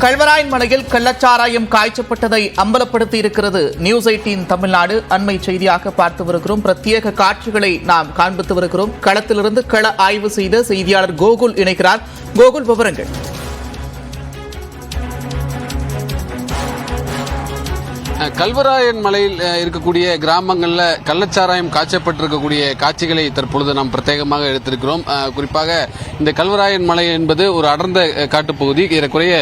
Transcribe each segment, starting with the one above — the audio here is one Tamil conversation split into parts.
கல்வராயன் மலையில் கள்ளச்சாராயம் காய்ச்சப்பட்டதை அம்பலப்படுத்தி இருக்கிறது நியூஸ் 18 தமிழ்நாடு. அண்மை செய்தியாக பார்த்து வருகிறோம். பிரத்யேக காட்சிகளை நாம் காண்பித்து வருகிறோம். களத்திலிருந்து கள ஆய்வு செய்த செய்தியாளர் கோகுல் இணைக்கிறார். கோகுல், விவரங்கள். கல்வராயன் மலையில் இருக்கக்கூடிய கிராமங்களில் கள்ளச்சாராயம் காய்ச்சப்பட்டிருக்கக்கூடிய காட்சிகளை தற்பொழுது நாம் பிரத்யேகமாக எடுத்திருக்கிறோம். குறிப்பாக இந்த கல்வராயன் மலை என்பது ஒரு அடர்ந்த காட்டுப்பகுதி. ஏறக்குறைய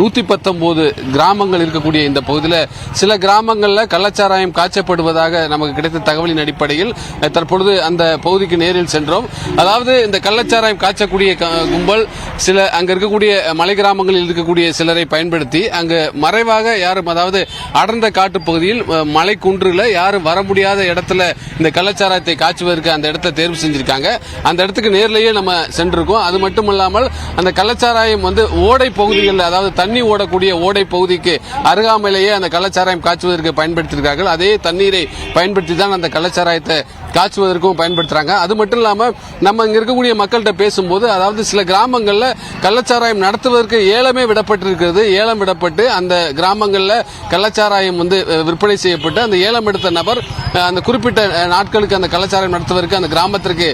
119 கிராமங்கள் இருக்கக்கூடிய இந்த பகுதியில் சில கிராமங்களில் கள்ளச்சாராயம் காய்ச்சப்படுவதாக நமக்கு கிடைத்த தகவலின் அடிப்படையில் தற்பொழுது அந்த பகுதிக்கு நேரில் சென்றோம். அதாவது இந்த கள்ளச்சாராயம் காய்ச்சக்கூடிய கும்பல் சில அங்க இருக்கக்கூடிய மலை கிராமங்களில் இருக்கக்கூடிய சிலரை பயன்படுத்தி அங்கு மறைவாக யாரும், அதாவது அடர்ந்த பகுதியில் மலை குன்றுல யாரும் வர முடியாத இடத்துல இந்த கள்ளச்சாராயத்தை காய்ச்சுவதற்கு அந்த இடத்தை தேர்வு செஞ்சிருக்காங்க. அந்த இடத்துக்கு நேர்லயே நம்ம சென்றிருக்கோம். அது மட்டுமல்லாமல் அந்த கள்ளச்சாராயம் ஓடை பகுதிகளில், அதாவது தண்ணி ஓடக்கூடிய ஓடை பகுதிக்கு அருகாமையிலேயே அந்த கள்ளச்சாராயம் காய்ச்சுவதற்கு பயன்படுத்தியிருக்கார்கள். அதே தண்ணீரை பயன்படுத்தி தான் அந்த கள்ளச்சாராயத்தை காய்ச்சுவதற்கும் பயன்படுத்துறாங்க. அது மட்டும் இல்லாம நம்ம இங்க இருக்கக்கூடிய மக்கள்கிட்ட பேசும்போது, அதாவது சில கிராமங்கள்ல கள்ளச்சாராயம் நடத்துவதற்கு ஏலமே விடப்பட்டிருக்கிறது. ஏலம் விடப்பட்டு அந்த கிராமங்கள்ல கள்ளச்சாராயம் விற்பனை செய்யப்பட்டு அந்த ஏலம் எடுத்த நபர் அந்த குறிப்பிட்ட நாட்களுக்கு அந்த கள்ளச்சாராயம் நடத்துவதற்கு அந்த கிராமத்திற்கு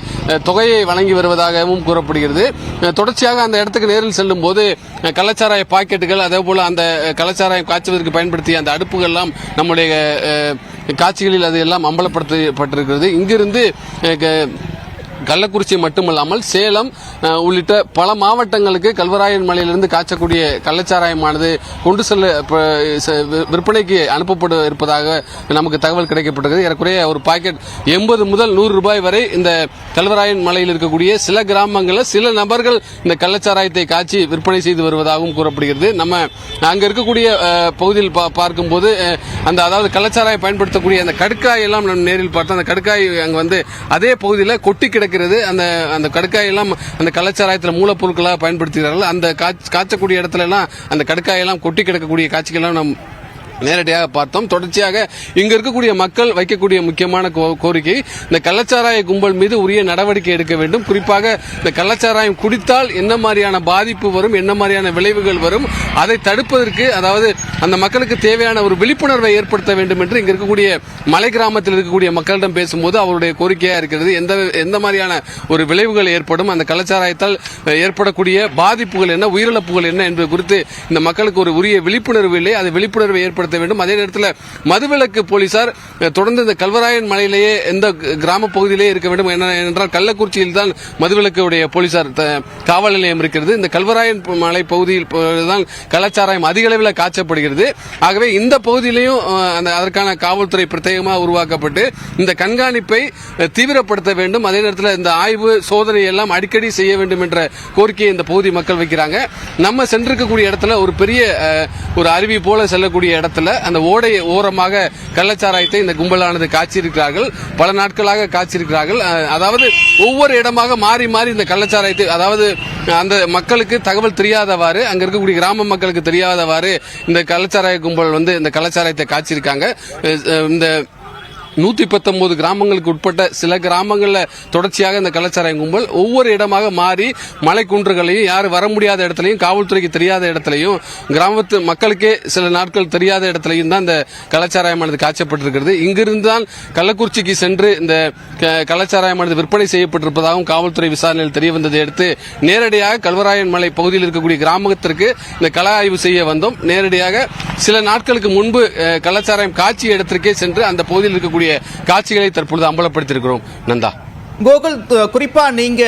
தொகையை வழங்கி வருவதாகவும் கூறப்படுகிறது. தொடர்ச்சியாக அந்த இடத்துக்கு நேரில் செல்லும் போது கள்ளச்சாராய பாக்கெட்டுகள், அதே போல அந்த கள்ளச்சாராயம் காய்ச்சுவதற்கு பயன்படுத்திய அந்த அடுப்புகள் எல்லாம் நம்முடைய காட்சிகளில் அது எல்லாம் அம்பலப்படுத்தப்பட்டிருக்கிறது. இங்கிருந்து கள்ளக்குறிச்சி மட்டுமல்லாமல் சேலம் உள்ளிட்ட பல மாவட்டங்களுக்கு கல்வராயன் மலையிலிருந்து காய்ச்சக்கூடிய கள்ளச்சாராயமானது கொண்டு செல்ல விற்பனைக்கு அனுப்பப்பட இருப்பதாக நமக்கு தகவல் கிடைக்கப்பட்டது. ஏறக்குறைய ஒரு பாக்கெட் 80 முதல் 100 ரூபாய் வரை இந்த கல்வராயன் மலையில் இருக்கக்கூடிய சில கிராமங்களில் சில நபர்கள் இந்த கள்ளச்சாராயத்தை காய்ச்சி விற்பனை செய்து வருவதாகவும் கூறப்படுகிறது. நம்ம அங்க இருக்கக்கூடிய பகுதியில் பார்க்கும்போது அதாவது கள்ளச்சாராயம் பயன்படுத்தக்கூடிய அந்த கடுக்காய் எல்லாம் நம்ம நேரில் பார்த்தோம். அந்த கடுக்காய் அங்க அதே பகுதியில் கொட்டி கிடக்கிறது. அந்த கடுக்காயெல்லாம் அந்த கள்ளச்சாராயத்தில் மூலப்பொருட்களாக பயன்படுத்துகிறார்கள். அந்த காய்ச்சக்கூடிய இடத்துல எல்லாம் அந்த கடுக்காயெல்லாம் கொட்டி கிடக்கக்கூடிய காட்சிகள்லாம் நாம் நேரடியாக பார்த்தோம். தொடர்ச்சியாக இங்க இருக்கக்கூடிய மக்கள் வைக்கக்கூடிய முக்கியமான கோரிக்கை, இந்த கள்ளச்சாராய கும்பல் மீது உரிய நடவடிக்கை எடுக்க வேண்டும். குறிப்பாக இந்த கள்ளச்சாராயம் குடித்தால் என்ன மாதிரியான பாதிப்பு வரும், என்ன மாதிரியான விளைவுகள் வரும், அதை தடுப்பதற்கு, அதாவது அந்த மக்களுக்கு தேவையான ஒரு விழிப்புணர்வை ஏற்படுத்த வேண்டும் என்று இங்க இருக்கக்கூடிய மலை கிராமத்தில் இருக்கக்கூடிய மக்களிடம் பேசும்போது அவருடைய கோரிக்கையா இருக்கிறது. எந்த மாதிரியான ஒரு விளைவுகள் ஏற்படும், அந்த கள்ளச்சாராயத்தால் ஏற்படக்கூடிய பாதிப்புகள் என்ன, உயிரிழப்புகள் என்ன என்பது குறித்து இந்த மக்களுக்கு ஒரு உரிய விழிப்புணர்வு இல்லை. அதை விழிப்புணர்வை ஏற்படுத்த வேண்டும். அதே நேரத்தில் மதுவிலக்கு போலீசார் தொடர்ந்து இந்த கல்வராயன் மலையிலேயே எந்த கிராம பகுதியிலேயே இருக்க வேண்டும். என்றால் கள்ளக்குறிச்சியில் தான் மதுவிலக்குடைய போலீசார் காவல் நிலையம் இருக்கிறது. இந்த கல்வராயன் மலை பகுதியில் தான் கள்ளச்சாராயம் அதிக அளவில் காய்ச்சப்படுகிறது. ஆகவே இந்த பகுதியிலையும் அதற்கான காவல்துறை பிரத்யேகமாக உருவாக்கப்பட்டு இந்த கண்காணிப்பை தீவிரப்படுத்த வேண்டும். அதே நேரத்தில் இந்த ஆய்வு சோதனை எல்லாம் அடிக்கடி செய்ய வேண்டும் என்ற கோரிக்கையை இந்த பகுதி மக்கள் வைக்கிறாங்க. நம்ம சென்றிருக்கக்கூடிய இடத்துல ஒரு பெரிய ஒரு அருவி போல செல்லக்கூடிய இடத்துல அந்த ஓடை ஓரமாக கள்ளச்சாராயத்தை இந்த கும்பலானது காய்ச்சிருக்கிறார்கள். பல நாட்களாக காய்ச்சிருக்கிறார்கள். அதாவது ஒவ்வொரு இடமாக மாறி மாறி இந்த கள்ளச்சாராயத்தை, அதாவது அந்த மக்களுக்கு தகவல் தெரியாதவாறு, அங்க இருக்கக்கூடிய கிராம மக்களுக்கு தெரியாதவாறு இந்த கள்ளச்சாராய கும்பல் இந்த கள்ளச்சாராயத்தை காய்ச்சிருக்காங்க. இந்த 119 கிராமங்களுக்கு உட்பட்ட சில கிராமங்களில் தொடர்ச்சியாக இந்த கள்ளச்சாராயம் கும்பல் ஒவ்வொரு இடமாக மாறி மலை குன்றுகளையும், யாரும் வர முடியாத இடத்துலையும், காவல்துறைக்கு தெரியாத இடத்துலையும், கிராமத்து மக்களுக்கே சில நாட்கள் தெரியாத இடத்துலையும் தான் இந்த கள்ளச்சாராயமானது காய்ச்சப்பட்டிருக்கிறது. இங்கிருந்து தான் கள்ளக்குறிச்சிக்கு சென்று இந்த கள்ளச்சாராயமானது விற்பனை செய்யப்பட்டிருப்பதாகவும் காவல்துறை விசாரணையில் தெரிய வந்ததை அடுத்து நேரடியாக கல்வராயன் மலை பகுதியில் இருக்கக்கூடிய கிராமத்திற்கு இந்த கள ஆய்வு செய்ய வந்தோம். நேரடியாக சில நாட்களுக்கு முன்பு கள்ளச்சாராயம் காட்சி இடத்திற்கே சென்று அந்த பகுதியில் இருக்கக்கூடிய காட்சிகளை தற்பொழுது அம்பலப்படுத்தியிருக்கிறோம். நந்தா, கோகுல், குறிப்பா நீங்க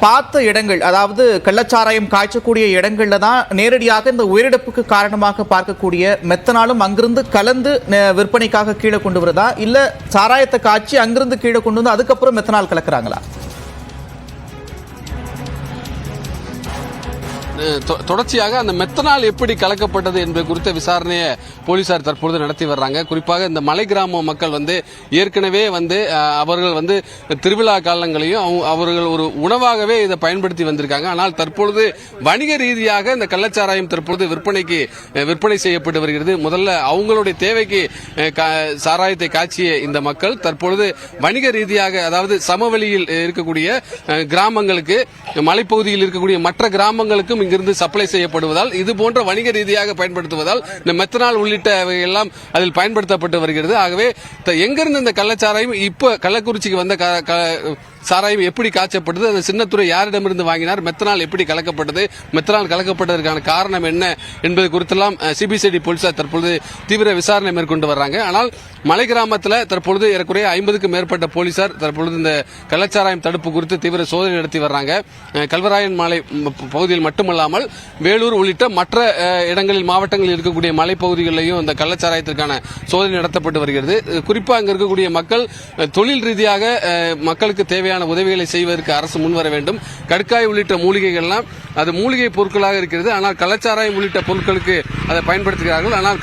பார்த்த இடங்கள், அதாவது கள்ளச்சாராயம் காய்ச்சக்கூடிய இடங்கள்ல தான் நேரடியாக இந்த உயிரிழப்புக்கு காரணமாக பார்க்கக்கூடிய மெத்தனாலும் அங்கிருந்து கலந்து விற்பனைக்காக கீழே கொண்டு வருதா, இல்ல சாராயத்தை காய்ச்சி அங்கிருந்து கீழே கொண்டு வந்து அதுக்கப்புறம் மெத்தனால் கலக்குறாங்களா? தொடர்ச்சியாக அந்த மெத்தனால் எப்படி கலக்கப்பட்டது என்பது குறித்த விசாரணையை போலீசார் தற்பொழுது நடத்தி வர்றாங்க. குறிப்பாக இந்த மலை கிராம மக்கள் ஏற்கனவே அவர்கள் திருவிழா காலங்களையும் அவர்கள் ஒரு உணவாகவே இதை பயன்படுத்தி வந்திருக்காங்க. ஆனால் தற்பொழுது வணிக ரீதியாக இந்த கள்ளச்சாராயம் தற்பொழுது விற்பனை செய்யப்பட்டு வருகிறது. முதல்ல அவங்களுடைய தேவைக்கு சாராயத்தை காய்ச்சிய இந்த மக்கள் தற்பொழுது வணிக ரீதியாக, அதாவது சமவெளியில் இருக்கக்கூடிய கிராமங்களுக்கு, மலைப்பகுதியில் இருக்கக்கூடிய மற்ற கிராமங்களுக்கும் இங்கிருந்து சப்ளை செய்யப்படுவதால் இது போன்ற வணிக ரீதியாக பயன்படுத்துவதால் இந்த மெத்தனால் உள்ளிட்டவை எல்லாம் அதில் பயன்படுத்தப்பட்டு வருகிறது. ஆகவே எங்கிருந்து இந்த கள்ளச்சாராயம் இப்ப கள்ளக்குறிச்சிக்கு வந்த சாராயம் எப்படி காய்ச்சப்பட்டது, அந்த சின்னத்துறை யாரிடமிருந்து வாங்கினார், மெத்தனால் எப்படி கலக்கப்பட்டது, மெத்தனால் கலக்கப்பட்டதற்கான காரணம் என்ன என்பது குறித்தெல்லாம் சிபிசிஐடி போலீசார் தற்பொழுது தீவிர விசாரணை மேற்கொண்டு வர்றாங்க. ஆனால் மலை கிராமத்தில் தற்பொழுது ஏறக்குறைய 50க்கும் மேற்பட்ட போலீசார் தற்பொழுது இந்த கள்ளச்சாராயம் தடுப்பு குறித்து தீவிர சோதனை நடத்தி வர்றாங்க. கல்வராயன் மலை பகுதியில் மட்டுமல்லாமல் வேலூர் உள்ளிட்ட மற்ற இடங்களில் மாவட்டங்களில் இருக்கக்கூடிய மலைப்பகுதிகளிலையும் இந்த கள்ளச்சாராயத்திற்கான சோதனை நடத்தப்பட்டு வருகிறது. குறிப்பாக அங்க இருக்கக்கூடிய மக்கள் தொழில் ரீதியாக மக்களுக்கு தேவையான உதவிகளை செய்வதற்கு அரசு முன்வர வேண்டும். கடுக்காய் உள்ளிட்ட மூலிகைகள்லாம் அது மூலிகை பொருட்களாக இருக்கிறது. ஆனால் கள்ளச்சாராயம் உள்ளிட்ட பொருட்களுக்கு அதை பயன்படுத்துகிறார்கள். ஆனால்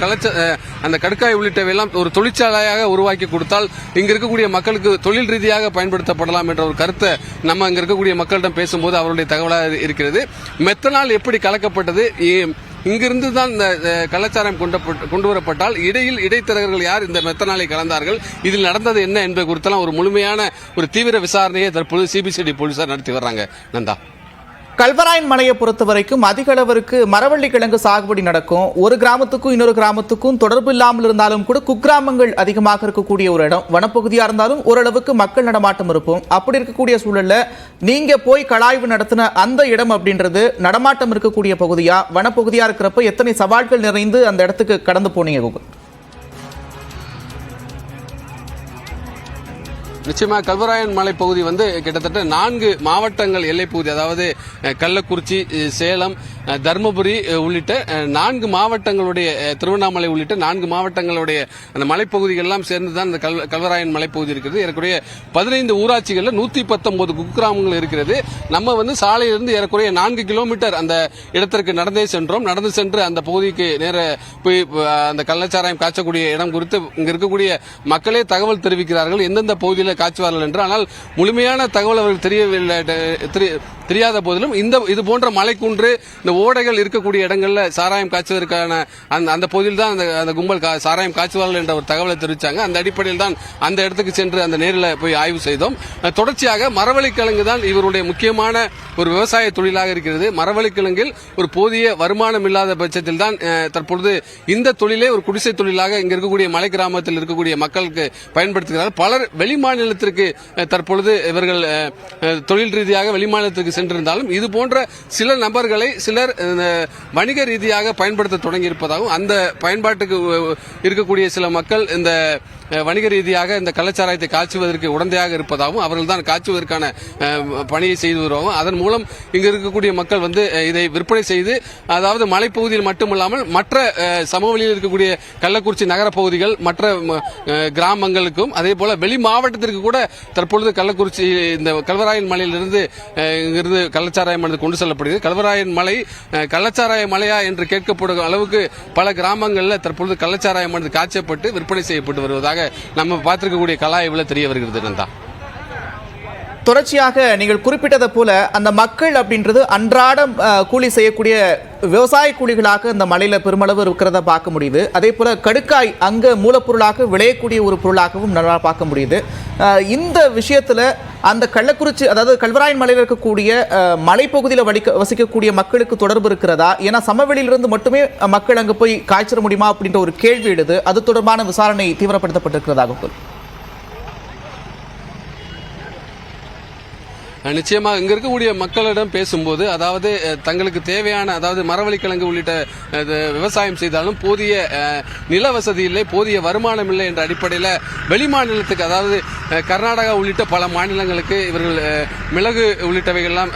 அந்த கடுக்காய் உள்ளிட்டவையெல்லாம் ஒரு தொழிற்சாலையாக உருவாக்கி கொடுத்தால் இங்க இருக்கக்கூடிய மக்களுக்கு தொழில் ரீதியாக பயன்படுத்தப்படலாம் என்ற ஒரு கருத்தை நம்ம இங்க இருக்கக்கூடிய மக்களிடம் பேசும்போது அவருடைய தகவலாக இருக்கிறது. மெத்தனால் எப்படி கலக்கப்பட்டது, இங்கிருந்து தான் இந்த கள்ளச்சாராயம் கொண்டு வரப்பட்டால் இடையில் இடைத்தரகர்கள் யார் இந்த மெத்தனாலை கலந்தார்கள், இதில் நடந்தது என்ன என்பது குறித்தெல்லாம் ஒரு முழுமையான ஒரு தீவிர விசாரணையை தற்போது சிபிசிஐடி போலீசார் நடத்தி வர்றாங்க. நந்தா, கல்வராயன் மலையை பொறுத்த வரைக்கும் அதிக அளவிற்கு மரவள்ளி கிழங்கு சாகுபடி நடக்கும். ஒரு கிராமத்துக்கும் இன்னொரு கிராமத்துக்கும் தொடர்பு இல்லாமல் இருந்தாலும் கூட குக்கிராமங்கள் அதிகமாக இருக்கக்கூடிய ஒரு இடம், வனப்பகுதியா இருந்தாலும் ஓரளவுக்கு மக்கள் நடமாட்டம் இருக்கும். அப்படி இருக்கக்கூடிய சூழல்ல நீங்க போய் கலாய்வு நடத்தின அந்த இடம் அப்படின்றது நடமாட்டம் இருக்கக்கூடிய பகுதியா, வனப்பகுதியா இருக்கிறப்ப எத்தனை சவால்கள் நிறைந்து அந்த இடத்துக்கு கடந்து போனீங்க கூகுள்? நிச்சயமாக கல்வராயன் மலை பகுதி கிட்டத்தட்ட 4 மாவட்டங்கள் எல்லை பகுதி, அதாவது கள்ளக்குறிச்சி, சேலம், தர்மபுரி உள்ளிட்ட 4 மாவட்டங்களுடைய, திருவண்ணாமலை உள்ளிட்ட 4 மாவட்டங்களுடைய அந்த மலைப்பகுதிகள் எல்லாம் சேர்ந்துதான் இந்த கல்வராயன் மலைப்பகுதி இருக்கிறது. ஏறக்குறைய 15 ஊராட்சிகள்ல 119 குக்கிராமங்கள் இருக்கிறது. நம்ம சாலையிலிருந்து ஏறக்குறைய 4 கிலோமீட்டர் அந்த இடத்திற்கு நடந்தே சென்றோம். நடந்து சென்று அந்த பகுதிக்கு நேர போய் அந்த கள்ளச்சாராயம் காய்ச்சக்கூடிய இடம் குறித்து இங்க இருக்கக்கூடிய மக்களே தகவல் தெரிவிக்கிறார்கள், எந்தெந்த பகுதியில் காய்ச்சுவார்கள் என்று. ஆனால் முழுமையான தகவல் அவர்கள் தெரியாத போதிலும் இது போன்ற மலைக்குன்று, இந்த ஓடைகள் இருக்கக்கூடிய இடங்கள்ல சாராயம் காய்ச்சுவதற்கான அந்த பகுதியில் தான் அந்த கும்பல் சாராயம் காய்ச்சுவார்கள் என்ற ஒரு தகவலை தெரிவித்தாங்க. அந்த அடிப்படையில் தான் அந்த இடத்துக்கு சென்று அந்த நேரில் போய் ஆய்வு செய்தோம். தொடர்ச்சியாக மரவள்ளிக்கிழங்கு தான் இவருடைய முக்கியமான ஒரு விவசாய தொழிலாக இருக்கிறது. மரவள்ளிக்கிழங்கில் ஒரு போதிய வருமானம் இல்லாத பட்சத்தில் தான் தற்பொழுது இந்த தொழிலே ஒரு குடிசை தொழிலாக இங்க இருக்கக்கூடிய மலை கிராமத்தில் இருக்கக்கூடிய மக்களுக்கு பயன்படுத்துகிறார்கள். பலர் வெளிமாநிலத்திற்கு தற்பொழுது இவர்கள் தொழில் ரீதியாக வெளிமாநிலத்திற்கு சென்றிருந்தாலும் இது போன்ற சில நபர்களை சிலர் வணிக ரீதியாக பயன்படுத்த தொடங்கி இருப்பதாகவும், அந்த பயன்பாட்டுக்கு இருக்கக்கூடிய சில மக்கள் இந்த வணிக ரீதியாக இந்த கள்ளச்சாராயத்தை காய்ச்சுவதற்கு உடந்தையாக இருப்பதாகவும், அவர்கள் தான் காய்ச்சுவதற்கான பணியை செய்து வருவாங்க. அதன் மூலம் இங்கு இருக்கக்கூடிய மக்கள் இதை விற்பனை செய்து, அதாவது மலைப்பகுதியில் மட்டுமல்லாமல் மற்ற சமவெளியில் இருக்கக்கூடிய கள்ளக்குறிச்சி நகர பகுதிகள், மற்ற கிராமங்களுக்கும் அதே போல வெளி மாவட்டத்திற்கு கூட தற்பொழுது கள்ளக்குறிச்சி இந்த கல்வராயன் மலையிலிருந்து இங்கிருந்து கள்ளச்சாராயம் கொண்டு செல்லப்படுகிறது. கல்வராயன் மலை கள்ளச்சாராய மலையா என்று கேட்கப்படும் அளவுக்கு பல கிராமங்களில் தற்பொழுது கள்ளச்சாராயம் காய்ச்சப்பட்டு விற்பனை செய்யப்பட்டு வருவதாக நம்ம பார்த்திருக்கக்கூடிய கலாய்வுல தெரிய வருகிறது. நந்தா, தொடர்ச்சியாக நீங்கள் குறிப்பிட்டதை போல அந்த மக்கள் அப்படின்றது அன்றாடம் கூலி செய்யக்கூடிய விவசாய கூலிகளாக இந்த மலையில பெருமளவு இருக்கிறத பார்க்க முடியுது. அதே போல கடுக்காய் அங்க மூலப்பொருளாக விளையக்கூடிய ஒரு பொருளாகவும் நல்லா பார்க்க முடியுது. இந்த விஷயத்துல அந்த கள்ளக்குறிச்சி, அதாவது கல்வராயன் மலையில் இருக்கக்கூடிய மலைப்பகுதியில் வசிக்கக்கூடிய மக்களுக்கு தொடர்பு இருக்கிறதா? ஏன்னா சமவெளியிலிருந்து மட்டுமே மக்கள் அங்க போய் காய்ச்சிட முடியுமா அப்படின்ற ஒரு கேள்வி எழுது. அது தொடர்பான விசாரணை தீவிரப்படுத்தப்பட்டிருக்கிறதாக நிச்சயமாக இங்க இருக்கக்கூடிய மக்களிடம் பேசும்போது, அதாவது தங்களுக்கு தேவையான, அதாவது மரவள்ளிக்கிழங்கு உள்ளிட்ட விவசாயம் செய்தாலும் போதிய நில வசதி இல்லை, போதிய வருமானம் இல்லை என்ற அடிப்படையில் வெளிமாநிலத்துக்கு, அதாவது கர்நாடகா உள்ளிட்ட பல மாநிலங்களுக்கு இவர்கள் மிளகு உள்ளிட்டவைகள்லாம்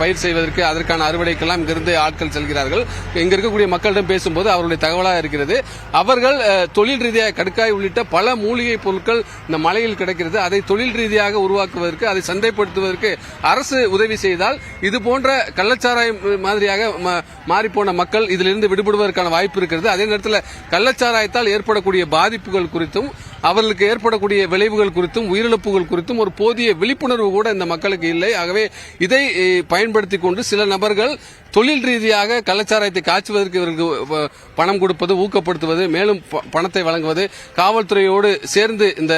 பயிர் செய்வதற்கு, அதற்கான அறுவடைக்கெல்லாம் இங்கிருந்து ஆட்கள் செல்கிறார்கள். இங்க இருக்கக்கூடிய மக்களிடம் பேசும்போது அவருடைய தகவலாக இருக்கிறது, அவர்கள் தொழில் ரீதியாக கடுக்காய் உள்ளிட்ட பல மூலிகை பொருட்கள் இந்த மலையில் கிடைக்கிறது. அதை தொழில் ரீதியாக உருவாக்குவதற்கு, அதை சந்தைப்படுத்துவதற்கு அரசு உதவி செய்தால் இது போன்ற கள்ளச்சாராயம் மாதிரியாக மாறிப்போன மக்கள் இதிலிருந்து விடுபடுவதற்கான வாய்ப்பு இருக்கிறது. அதே நேரத்தில் கள்ளச்சாராயத்தால் ஏற்படக்கூடிய பாதிப்புகள் குறித்தும் அவர்களுக்கு ஏற்படக்கூடிய விளைவுகள் குறித்தும் உயிரிழப்புகள் குறித்தும் ஒரு போதிய விழிப்புணர்வு கூட இந்த மக்களுக்கு இல்லை. ஆகவே இதை பயன்படுத்தி கொண்டு சில நபர்கள் தொழில் ரீதியாக கள்ளச்சாராயத்தை காய்ச்சுவதற்கு இவர்களுக்கு பணம் கொடுப்பது, ஊக்கப்படுத்துவது, மேலும் பணத்தை வழங்குவது, காவல்துறையோடு சேர்ந்து இந்த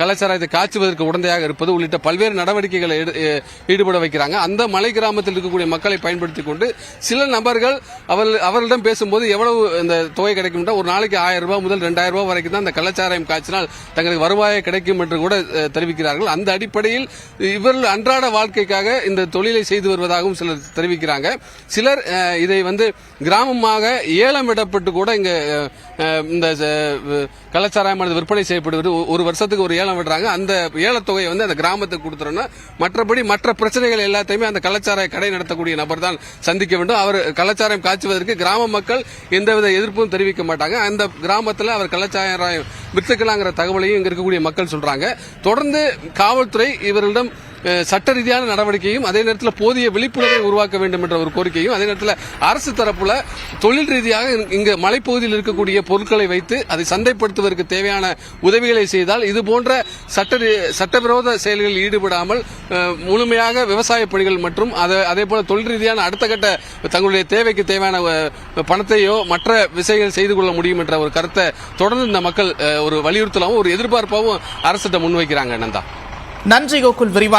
கள்ளச்சாராயத்தை காய்ச்சுவதற்கு உடந்தையாக இருப்பது உள்ளிட்ட பல்வேறு நடவடிக்கைகளை ஈடுபட வைக்கிறாங்க. அந்த மலை கிராமத்தில் இருக்கக்கூடிய மக்களை பயன்படுத்திக் கொண்டு சில நபர்கள் அவர்களிடம் பேசும்போது எவ்வளவு இந்த தொகை கிடைக்கும், ஒரு நாளைக்கு 1000 ரூபாய் முதல் 2000 ரூபாய் வரைக்கும் தான் அந்த கள்ளச்சாராயம் காய்ச்சினால் தங்களுக்கு வருவாயை கிடைக்கும் என்று கூட தெரிவிக்கிறார்கள். அந்த அடிப்படையில் இவர்கள் அன்றாட வாழ்க்கைக்காக இந்த தொழிலை செய்து வருவதாகவும் சிலர் தெரிவிக்கிறாங்க. சிலர் இதை கிராமமாக ஏலம் விடப்பட்டு கூட இங்க இந்த கள்ளச்சாராயமானது விற்பனை செய்யப்படுவது. ஒரு வருஷத்துக்கு ஒரு ஏலம் விடுறாங்க. அந்த ஏலத்தொகையை அந்த கிராமத்துக்கு கொடுத்துறோம்னா மற்றபடி மற்ற பிரச்சனைகள் எல்லாத்தையுமே அந்த கள்ளச்சாராய கடை நடத்தக்கூடிய நபர் தான் சந்திக்க வேண்டும். அவர் கள்ளச்சாராயம் காய்ச்சுவதற்கு கிராம மக்கள் எந்தவித எதிர்ப்பும் தெரிவிக்க மாட்டாங்க. அந்த கிராமத்தில் அவர் கள்ளச்சாராயம் விற்றுக்கலாங்கிற தகவலையும் இங்க இருக்கக்கூடிய மக்கள் சொல்றாங்க. தொடர்ந்து காவல்துறை இவர்களிடம் சட்ட ரீதியான நடவடிக்கையும் அதே நேரத்தில் போதிய விழிப்புணர்வை உருவாக்க வேண்டும் என்ற ஒரு கோரிக்கையும், அதே நேரத்தில் அரசு தரப்புல தொழில் ரீதியாக இங்கு மலைப்பகுதியில் இருக்கக்கூடிய பொருட்களை வைத்து அதை சந்தைப்படுத்துவதற்கு தேவையான உதவிகளை செய்தால் இது போன்ற சட்டவிரோத செயல்களில் ஈடுபடாமல் முழுமையாக விவசாய பணிகள் மற்றும் அதே போல தொழில் ரீதியான அடுத்த கட்ட தங்களுடைய தேவைக்கு தேவையான பணத்தையோ மற்ற விஷயங்கள் செய்து கொள்ள முடியும் என்ற ஒரு கருத்தை தொடர்ந்து இந்த மக்கள் ஒரு வலியுறுத்தலாகவும் ஒரு எதிர்பார்ப்பாகவும் அரசிடம் முன்வைக்கிறாங்க. நந்தா, நன்றி கோகுல். விரிவான